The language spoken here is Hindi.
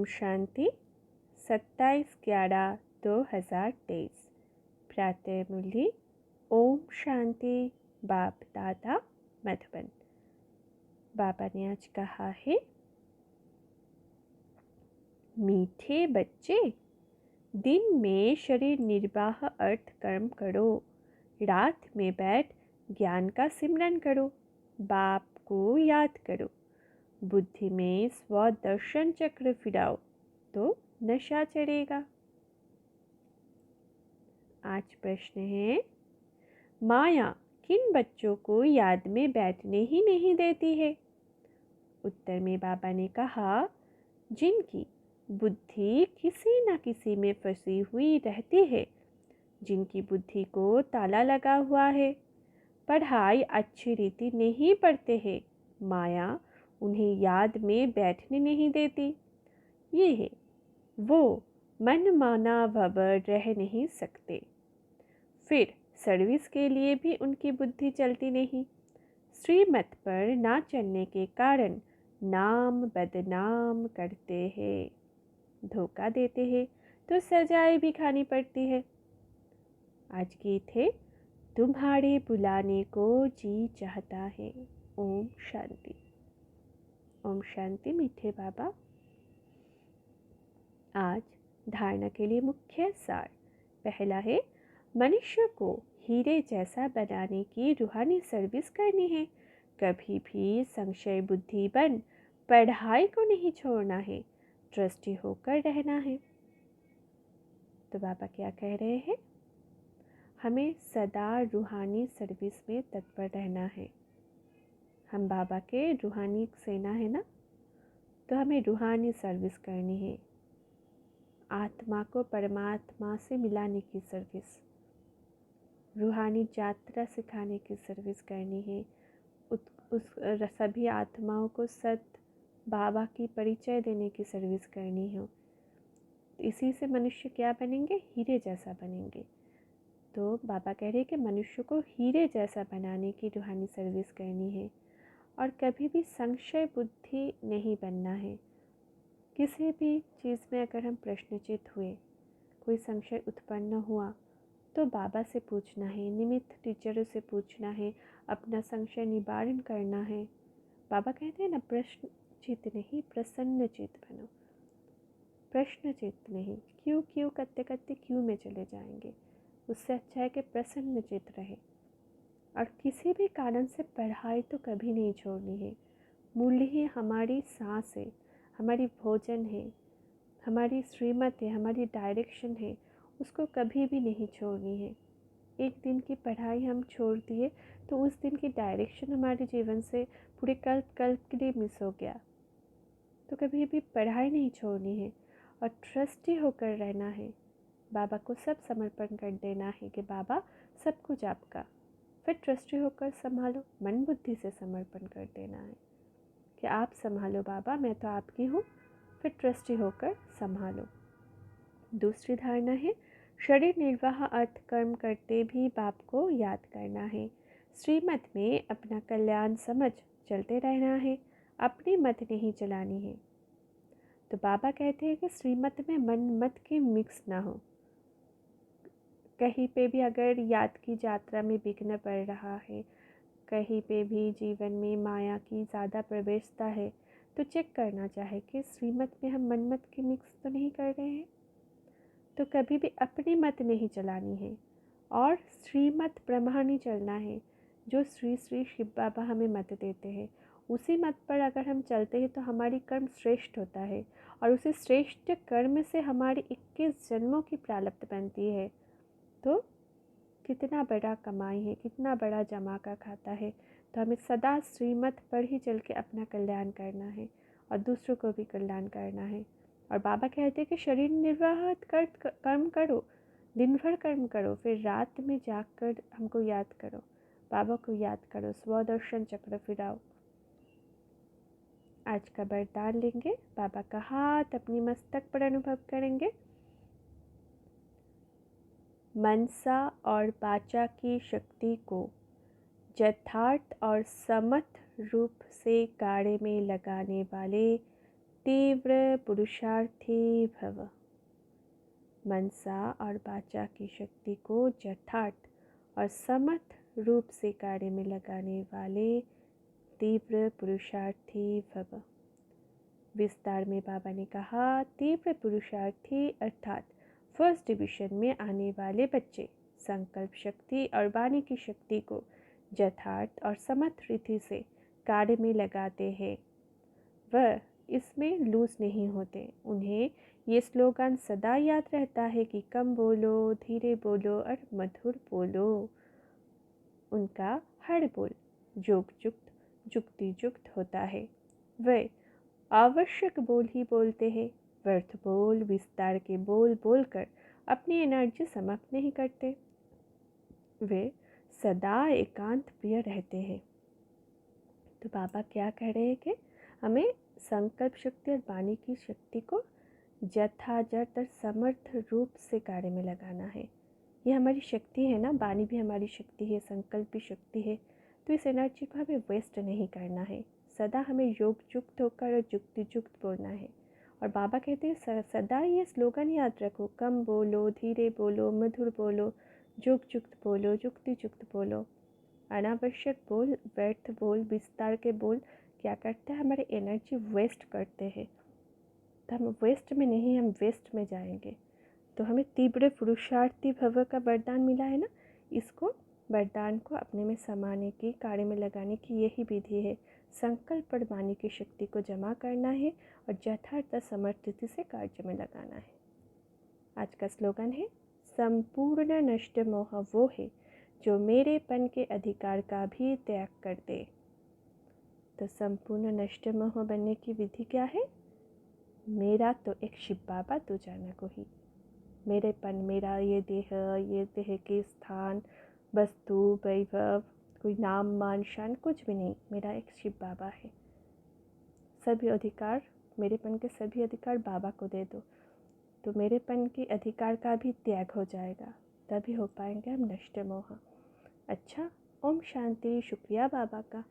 शांति 27/11/2023 प्रातः मुरली ओम शांति बाप दादा मधुबन। बाबा ने आज कहा है, मीठे बच्चे, दिन में शरीर निर्वाह अर्थ कर्म करो, रात में बैठ ज्ञान का सिमरन करो, बाप को याद करो, बुद्धि में स्वदर्शन चक्र फिराओ तो नशा चढ़ेगा। आज प्रश्न है, माया किन बच्चों को याद में बैठने ही नहीं देती है? उत्तर में बाबा ने कहा, जिनकी बुद्धि किसी न किसी में फंसी हुई रहती है, जिनकी बुद्धि को ताला लगा हुआ है, पढ़ाई अच्छी रीति नहीं पढ़ते हैं, माया उन्हें याद में बैठने नहीं देती। ये है वो मनमाना भवर रह नहीं सकते। फिर सर्विस के लिए भी उनकी बुद्धि चलती नहीं। श्रीमत पर ना चलने के कारण नाम बदनाम करते हैं, धोखा देते हैं तो सजाएं भी खानी पड़ती है। आज गीत है, तुम्हारे बुलाने को जी चाहता है। ओम शांति। ओम शांति मीठे बाबा। आज धारणा के लिए मुख्य सार। पहला है, मनुष्य को हीरे जैसा बनाने की रूहानी सर्विस करनी है। कभी भी संशय बुद्धि बन पढ़ाई को नहीं छोड़ना है, ट्रस्टी होकर रहना है। तो बाबा क्या कह रहे हैं? हमें सदा रूहानी सर्विस में तत्पर रहना है। हम बाबा के रूहानी सेना है ना, तो हमें रूहानी सर्विस करनी है। आत्मा को परमात्मा से मिलाने की सर्विस, रूहानी यात्रा सिखाने की सर्विस करनी है। उस सभी आत्माओं को सत बाबा की परिचय देने की सर्विस करनी हो। इसी से मनुष्य क्या बनेंगे? हीरे जैसा बनेंगे। तो बाबा कह रहे हैं कि मनुष्य को हीरे जैसा बनाने की रूहानी सर्विस करनी है और कभी भी संशय बुद्धि नहीं बनना है। किसी भी चीज़ में अगर हम प्रश्नचित हुए, कोई संशय उत्पन्न हुआ, तो बाबा से पूछना है, निमित्त टीचरों से पूछना है, अपना संशय निवारण करना है। बाबा कहते हैं ना, प्रश्नचित नहीं प्रसन्नचित बनो। प्रश्नचित नहीं, क्यों करते करते क्यों में चले जाएंगे। उससे अच्छा है कि प्रसन्नचित रहे। और किसी भी कारण से पढ़ाई तो कभी नहीं छोड़नी है। मूल्य ही हमारी सांस है, हमारी भोजन है, हमारी श्रीमत है, हमारी डायरेक्शन है, उसको कभी भी नहीं छोड़नी है। एक दिन की पढ़ाई हम छोड़ दिए तो उस दिन की डायरेक्शन हमारे जीवन से पूरे कल्प के लिए मिस हो गया। तो कभी भी पढ़ाई नहीं छोड़नी है और ट्रस्टी होकर रहना है। बाबा को सब समर्पण कर देना है कि बाबा सब कुछ आपका। फिर ट्रस्टी होकर संभालो, मन बुद्धि से समर्पण कर देना है कि आप संभालो बाबा, मैं तो आपकी हूँ। फिर ट्रस्टी होकर संभालो। दूसरी धारणा है, शरीर निर्वाह अर्थ कर्म करते भी बाप को याद करना है। श्रीमत में अपना कल्याण समझ चलते रहना है, अपनी मत नहीं चलानी है। तो बाबा कहते हैं कि श्रीमत में मन मत की मिक्स ना हो। कहीं पे भी अगर याद की यात्रा में विघ्न पड़ रहा है, कहीं पे भी जीवन में माया की ज़्यादा प्रवेशता है, तो चेक करना चाहे कि श्रीमत में हम मनमत की मिक्स तो नहीं कर रहे हैं। तो कभी भी अपनी मत नहीं चलानी है और श्रीमत प्रमाणी चलना है। जो श्री श्री शिव बाबा हमें मत देते हैं, उसी मत पर अगर हम चलते हैं तो हमारी कर्म श्रेष्ठ होता है और उसी श्रेष्ठ कर्म से हमारी 21 जन्मों की प्रारब्ध बनती है। तो कितना बड़ा कमाई है, कितना बड़ा जमा का खाता है। तो हमें सदा श्रीमत पर ही चल के अपना कल्याण करना है और दूसरों को भी कल्याण करना है। और बाबा कहते हैं कि शरीर निर्वाह कर्म करो, दिन भर कर्म करो, फिर रात में जाकर हमको याद करो, बाबा को याद करो, स्वदर्शन चक्र फिराओ। आज का वरदान लेंगे। बाबा का हाथ अपनी मस्तक पर अनुभव करेंगे। मनसा और वाचा की शक्ति को यथार्थ और समर्थ रूप से गाड़े में लगाने वाले तीव्र पुरुषार्थी भव। मनसा और वाचा की शक्ति को यथार्थ और समर्थ रूप से कार्य में लगाने वाले तीव्र पुरुषार्थी भव। विस्तार में बाबा ने कहा, तीव्र पुरुषार्थी अर्थात फर्स्ट डिवीजन में आने वाले बच्चे संकल्प शक्ति और वाणी की शक्ति को यथार्थ और समर्थ रीति से कार्य में लगाते हैं। वह इसमें लूज नहीं होते। उन्हें ये स्लोगन सदा याद रहता है कि कम बोलो, धीरे बोलो और मधुर बोलो। उनका हर बोल योगयुक्त युक्तियुक्त होता है। वे आवश्यक बोल ही बोलते हैं। व्यर्थ बोल, विस्तार के बोल बोलकर अपनी एनर्जी समाप्त नहीं करते। वे सदा एकांत प्रिय रहते हैं। तो बाबा क्या कह रहे हैं कि हमें संकल्प शक्ति और वाणी की शक्ति को यथार्थ और समर्थ रूप से कार्य में लगाना है। ये हमारी शक्ति है ना, वाणी भी हमारी शक्ति है, संकल्प भी शक्ति है। तो इस एनर्जी को हमें वेस्ट नहीं करना है। सदा हमें योगयुक्त होकर और युक्तियुक्त बोलना है। और बाबा कहते हैं सदा ये स्लोगन याद रखो, कम बोलो, धीरे बोलो, मधुर बोलो, योगयुक्त बोलो, युक्तियुक्त बोलो। अनावश्यक बोल, व्यर्थ बोल, विस्तार के बोल क्या करते हैं, हमारे एनर्जी वेस्ट करते हैं। तो हम वेस्ट में नहीं, हम वेस्ट में जाएंगे। तो हमें तीव्र पुरुषार्थी भव का वरदान मिला है ना, इसको वरदान को अपने में समाने की, कार्य में लगाने की यही विधि है। संकल्प और वाणी की शक्ति को जमा करना है और यथार्थ समर्थिति से कार्य में लगाना है। आज का स्लोगन है, संपूर्ण नष्ट मोह वो है जो मेरेपन के अधिकार का भी त्याग कर दे। तो संपूर्ण नष्ट मोह बनने की विधि क्या है? मेरा तो एक शिव बाबा तू जाना को ही। मेरेपन, मेरा ये देह के स्थान, वस्तु, वैभव, कोई नाम मान शान कुछ भी नहीं। मेरा एक शिव बाबा है। सभी अधिकार, मेरेपन के सभी अधिकार बाबा को दे दो, तो मेरेपन के अधिकार का भी त्याग हो जाएगा। तभी हो पाएंगे हम नष्ट मोह। अच्छा, ओम शांति। शुक्रिया बाबा का।